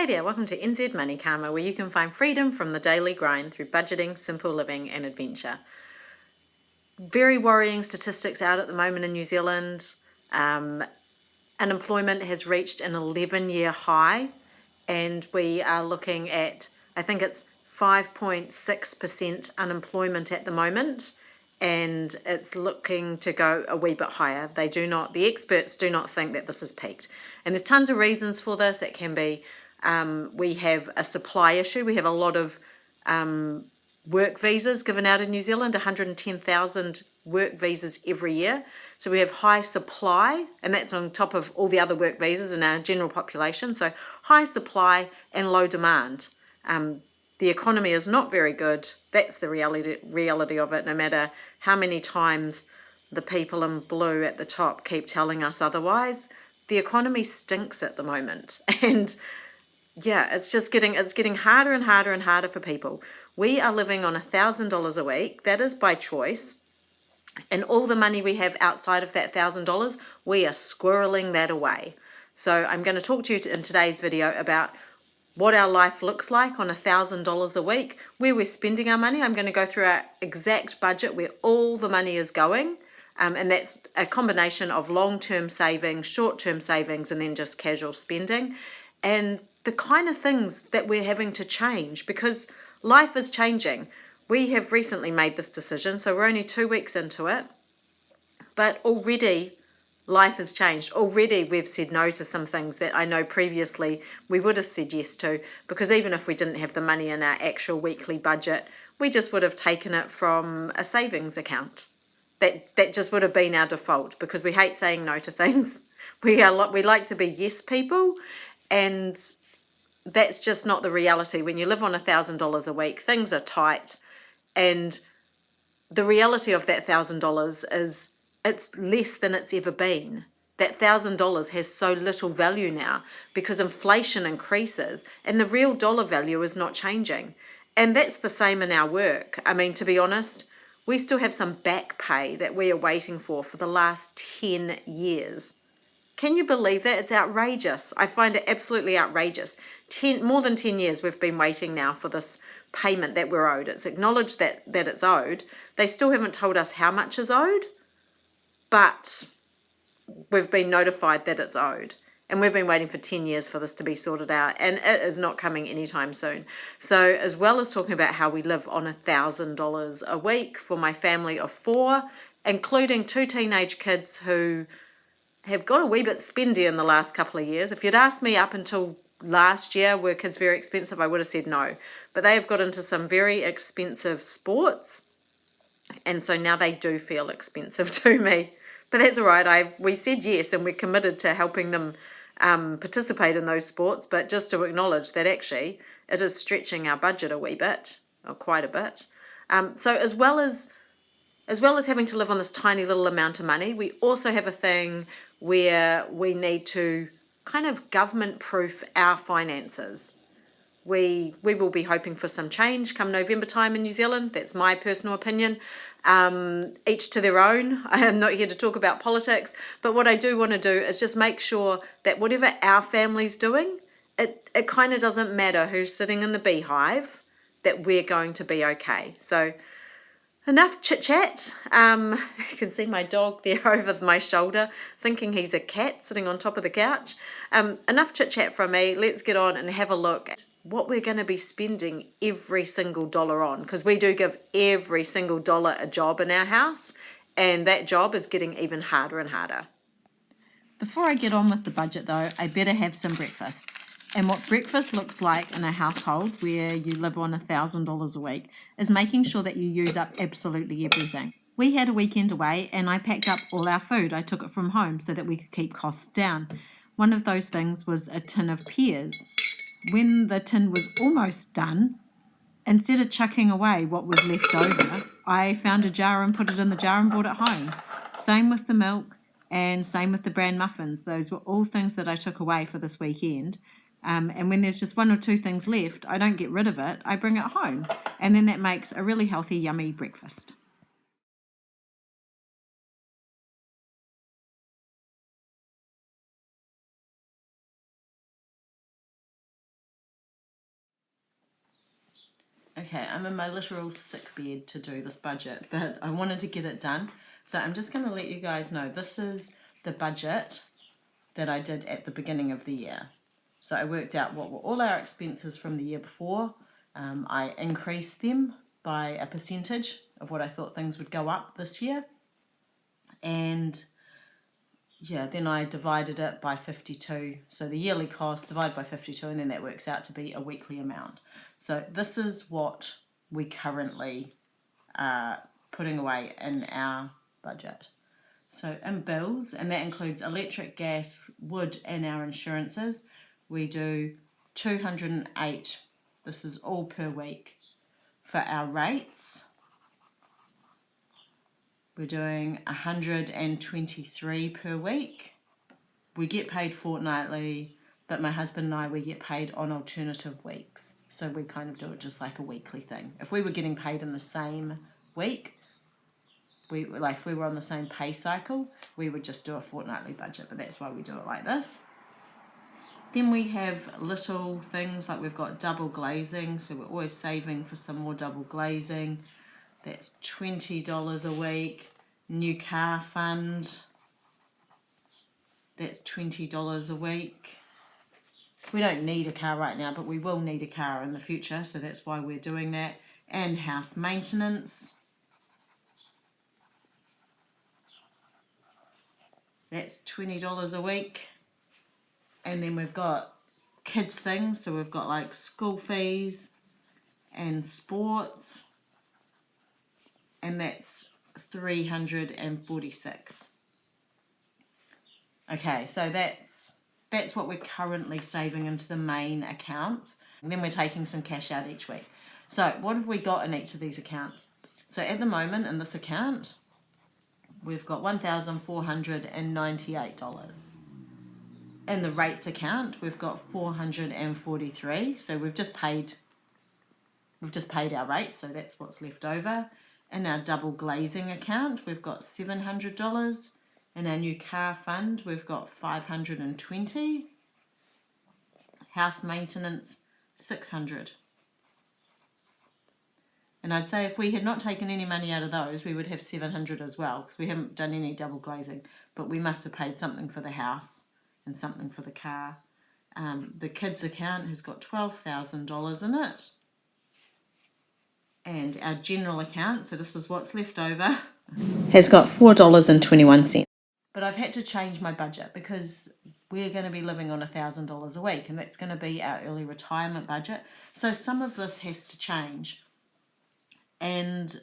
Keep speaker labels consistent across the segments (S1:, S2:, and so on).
S1: Hey there, welcome to NZ Money Karma, where you can find freedom from the daily grind through budgeting, simple living and adventure. Very worrying statistics out at the moment in New Zealand. Unemployment has reached an 11-year high, and we are looking at, I think it's 5.6% unemployment at the moment, and it's looking to go a wee bit higher. The experts do not think that this has peaked. And there's tons of reasons for this. It can be we have a supply issue. We have a lot of work visas given out in New Zealand, 110,000 work visas every year. So we have high supply, and that's on top of all the other work visas in our general population. So high supply and low demand. The economy is not very good. That's the reality of it, no matter how many times the people in blue at the top keep telling us otherwise. The economy stinks at the moment. And yeah, it's getting harder and harder and harder for people. We are living on $1,000 a week. That is by choice. And all the money we have outside of that $1,000, we are squirreling that away. So I'm going to talk to you in today's video about what our life looks like on $1,000 a week, where we're spending our money. I'm going to go through our exact budget where all the money is going. And that's a combination of long-term savings, short-term savings, and then just casual spending. And the kind of things that we're having to change, because life is changing. We have recently made this decision, so we're only 2 weeks into it, but already life has changed. Already we've said no to some things that I know previously we would have said yes to, because even if we didn't have the money in our actual weekly budget, we just would have taken it from a savings account. That just would have been our default, because we hate saying no to things. We like to be yes people, and that's just not the reality. When you live on $1,000 a week, things are tight, and the reality of that $1,000 is it's less than it's ever been. That $1,000 has so little value now because inflation increases and the real dollar value is not changing. And that's the same in our work. I mean, to be honest, we still have some back pay that we are waiting for the last 10 years. Can you believe that? It's outrageous. I find it absolutely outrageous. More than 10 years we've been waiting now for this payment that we're owed. It's acknowledged that it's owed. They still haven't told us how much is owed, but we've been notified that it's owed. And we've been waiting for 10 years for this to be sorted out, and it is not coming anytime soon. So as well as talking about how we live on $1,000 a week for my family of 4, including 2 teenage kids who have got a wee bit spendy in the last couple of years. If you'd asked me up until last year, were kids very expensive, I would have said no. But they have got into some very expensive sports, and so now they do feel expensive to me. But that's all right. We said yes, and we're committed to helping them participate in those sports, but just to acknowledge that actually it is stretching our budget a wee bit, or quite a bit. So as well as having to live on this tiny little amount of money, we also have a thing where we need to kind of government-proof our finances. We will be hoping for some change come November time in New Zealand. That's my personal opinion. Each to their own. I am not here to talk about politics, but what I do want to do is just make sure that whatever our family's doing, it kind of doesn't matter who's sitting in the beehive, that we're going to be okay. So enough chit-chat. You can see my dog there over my shoulder, thinking he's a cat sitting on top of the couch. Enough chit-chat from me. Let's get on and have a look at what we're going to be spending every single dollar on, because we do give every single dollar a job in our house, and that job is getting even harder and harder. Before I get on with the budget though, I better have some breakfast. And what breakfast looks like in a household where you live on $1,000 a week is making sure that you use up absolutely everything. We had a weekend away and I packed up all our food. I took it from home so that we could keep costs down. One of those things was a tin of pears. When the tin was almost done, instead of chucking away what was left over, I found a jar and put it in the jar and brought it home. Same with the milk and same with the bran muffins. Those were all things that I took away for this weekend. And when there's just 1 or 2 things left, I don't get rid of it, I bring it home. And then that makes a really healthy, yummy breakfast.
S2: Okay, I'm in my literal sick bed to do this budget, but I wanted to get it done. So I'm just going to let you guys know this is the budget that I did at the beginning of the year. So I worked out what were all our expenses from the year before. I increased them by a percentage of what I thought things would go up this year. And yeah, then I divided it by 52. So the yearly cost divided by 52, and then that works out to be a weekly amount. So this is what we currently are putting away in our budget. So in bills, and that includes electric, gas, wood, and our insurances, we do 208. This is all per week. For our rates, we're doing 123 per week. We get paid fortnightly, but my husband and I, we get paid on alternative weeks. So we kind of do it just like a weekly thing. If we were getting paid in the same week, if we were on the same pay cycle, we would just do a fortnightly budget, but that's why we do it like this. Then we have little things like we've got double glazing, so we're always saving for some more double glazing. That's $20 a week. New car fund, that's $20 a week. We don't need a car right now, but we will need a car in the future, so that's why we're doing that. And house maintenance, that's $20 a week. And then we've got kids things, so we've got like school fees and sports, and that's $346. Okay, so that's what we're currently saving into the main account. And then we're taking some cash out each week. So what have we got in each of these accounts? So at the moment in this account, we've got $1,498. In the rates account, we've got 443. So we've just paid our rate, so that's what's left over. In our double glazing account, we've got $700. In our new car fund, we've got $520. House maintenance, $600. And I'd say if we had not taken any money out of those, we would have $700 as well, because we haven't done any double glazing. But we must have paid something for the house and something for the car. The kids account has got $12,000 in it. And our general account, so this is what's left over, has got $4.21. But I've had to change my budget because we're going to be living on $1,000 a week, and that's going to be our early retirement budget. So some of this has to change. And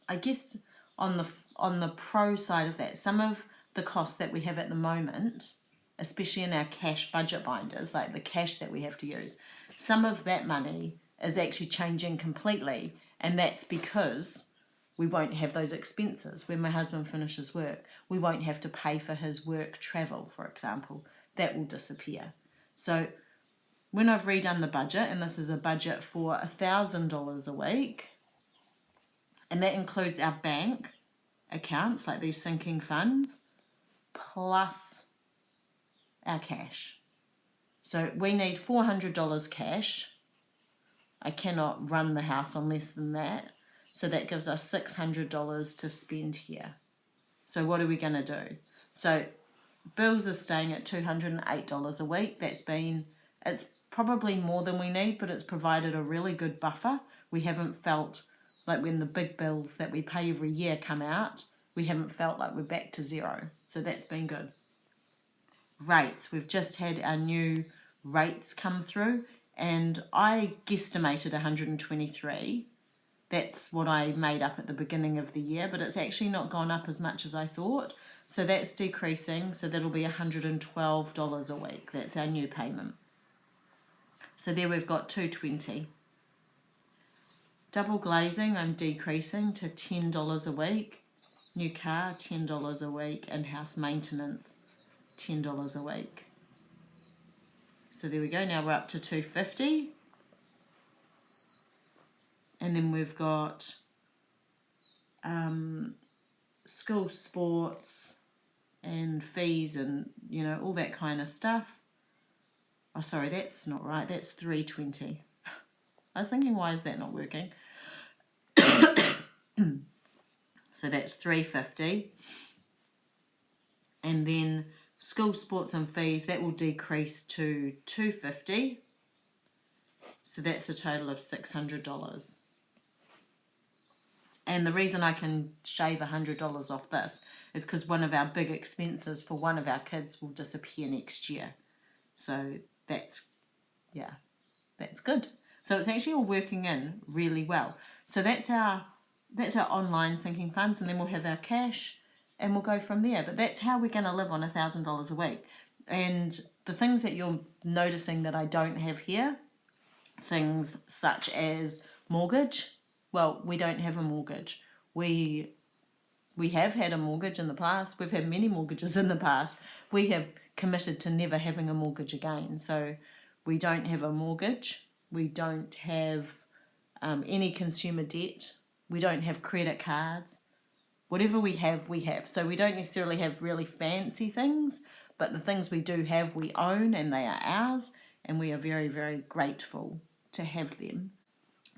S2: I guess on the pro side of that, some of the costs that we have at the moment, especially in our cash budget binders, like the cash that we have to use, some of that money is actually changing completely, and that's because we won't have those expenses. When my husband finishes work, we won't have to pay for his work travel, for example. That will disappear. So when I've redone the budget, and this is a budget for $1,000 a week, and that includes our bank accounts, like these sinking funds, plus our cash. So we need $400 cash. I cannot run the house on less than that. So that gives us $600 to spend here. So what are we going to do? So bills are staying at $208 a week. It's probably more than we need, but it's provided a really good buffer. We haven't felt like when the big bills that we pay every year come out, we haven't felt like we're back to zero. So that's been good. Rates. We've just had our new rates come through, and I guesstimated 123. That's what I made up at the beginning of the year, but it's actually not gone up as much as I thought. So that's decreasing, so that'll be $112 a week. That's our new payment. So there we've got $220. Double glazing, I'm decreasing to $10 a week. New car, $10 a week. And house maintenance, $10 a week. So there we go, now we're up to $250. And then we've got school sports and fees and, all that kind of stuff. Oh, sorry, that's not right. That's $320. I was thinking, why is that not working? So that's $3.50. And then school sports and fees, that will decrease to $2.50. So that's a total of $600. And the reason I can shave $100 off this is because one of our big expenses for one of our kids will disappear next year. So that's good. So it's actually all working in really well. So that's our online sinking funds, and then we'll have our cash and we'll go from there. But that's how we're going to live on $1,000 a week. And the things that you're noticing that I don't have here, things such as mortgage. Well, we don't have a mortgage. We have had a mortgage in the past. We've had many mortgages in the past. We have committed to never having a mortgage again. So we don't have a mortgage. We don't have any consumer debt. We don't have credit cards. Whatever we have, we have. So we don't necessarily have really fancy things, but the things we do have, we own, and they are ours, and we are very, very grateful to have them.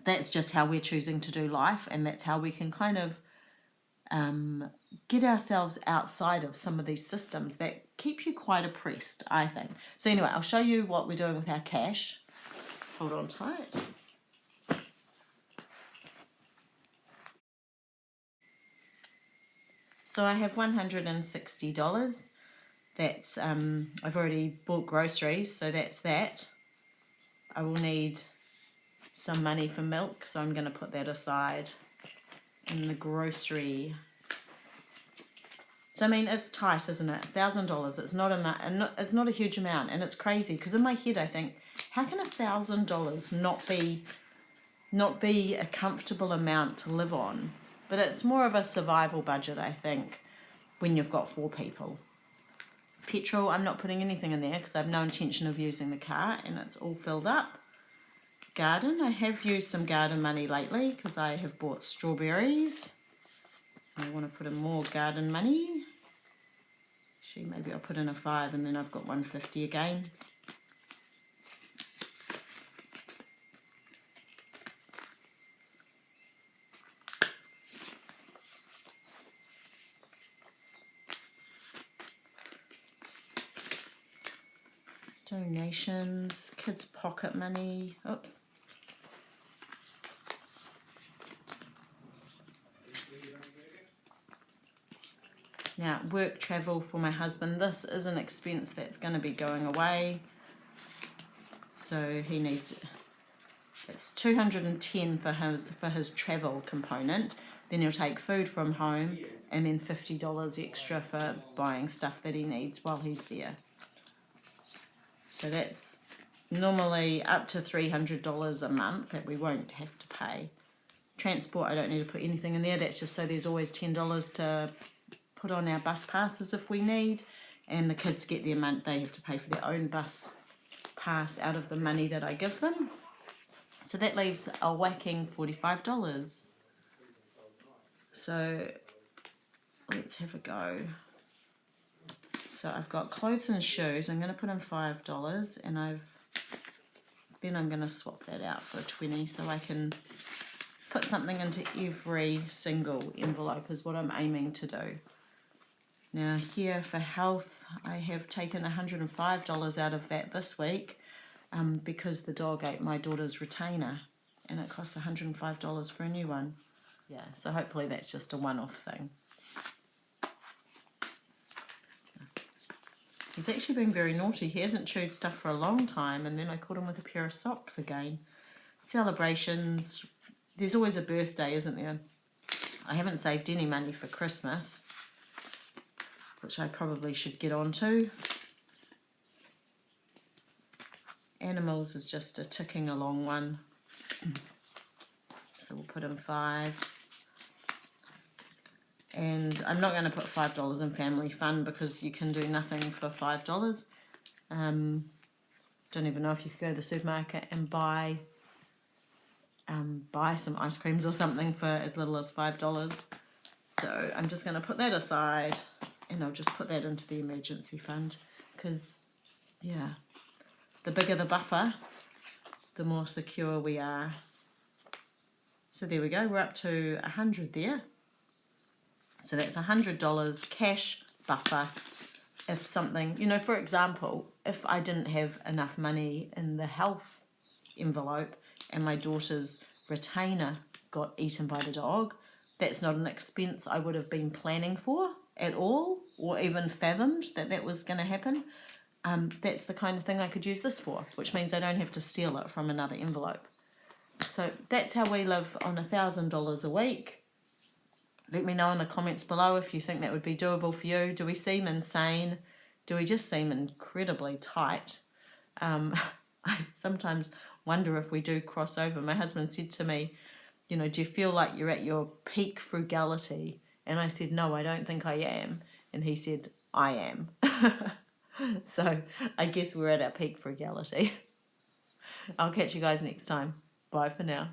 S2: That's just how we're choosing to do life, and that's how we can kind of get ourselves outside of some of these systems that keep you quite oppressed, I think. So anyway, I'll show you what we're doing with our cash. Hold on tight. So I have $160. That's I've already bought groceries, so that's that. I will need some money for milk, so I'm going to put that aside in the grocery. So I mean, it's tight, isn't it? $1,000. It's not a huge amount, and it's crazy because in my head I think, how can $1,000 not be a comfortable amount to live on? But it's more of a survival budget, I think, when you've got 4 people. Petrol, I'm not putting anything in there because I have no intention of using the car, and it's all filled up. Garden, I have used some garden money lately because I have bought strawberries. I want to put in more garden money. Actually, maybe I'll put in a 5 and then I've got $150 again. Donations, kids' pocket money. Oops. Now, work travel for my husband. This is an expense that's going to be going away. So he needs, it's $210 for his travel component. Then he'll take food from home, and then $50 extra for buying stuff that he needs while he's there. So that's normally up to $300 a month that we won't have to pay. Transport, I don't need to put anything in there. That's just so there's always $10 to put on our bus passes if we need. And the kids get their month, they have to pay for their own bus pass out of the money that I give them. So that leaves a whacking $45. So let's have a go. So I've got clothes and shoes. I'm going to put in $5, and then I'm going to swap that out for $20 so I can put something into every single envelope is what I'm aiming to do. Now here for health, I have taken $105 out of that this week because the dog ate my daughter's retainer, and it costs $105 for a new one. Yeah, so hopefully that's just a one-off thing. He's actually been very naughty. He hasn't chewed stuff for a long time, and then I caught him with a pair of socks again. Celebrations. There's always a birthday, isn't there? I haven't saved any money for Christmas, which I probably should get onto. Animals is just a ticking along one. So we'll put in 5. And I'm not going to put $5 in family fun because you can do nothing for $5. Don't even know if you could go to the supermarket and buy some ice creams or something for as little as $5. So I'm just going to put that aside, and I'll just put that into the emergency fund because, yeah, the bigger the buffer, the more secure we are So there we go, we're up to 100 there. So that's $100 cash buffer. If something, you know, for example, if I didn't have enough money in the health envelope and my daughter's retainer got eaten by the dog, that's not an expense I would have been planning for at all, or even fathomed that was going to happen. That's the kind of thing I could use this for, which means I don't have to steal it from another envelope. So that's how we live on $1,000 a week. Let me know in the comments below if you think that would be doable for you. Do we seem insane? Do we just seem incredibly tight? I sometimes wonder if we do cross over. My husband said to me, you know, do you feel like you're at your peak frugality? And I said, no, I don't think I am. And he said, I am. So I guess we're at our peak frugality. I'll catch you guys next time. Bye for now.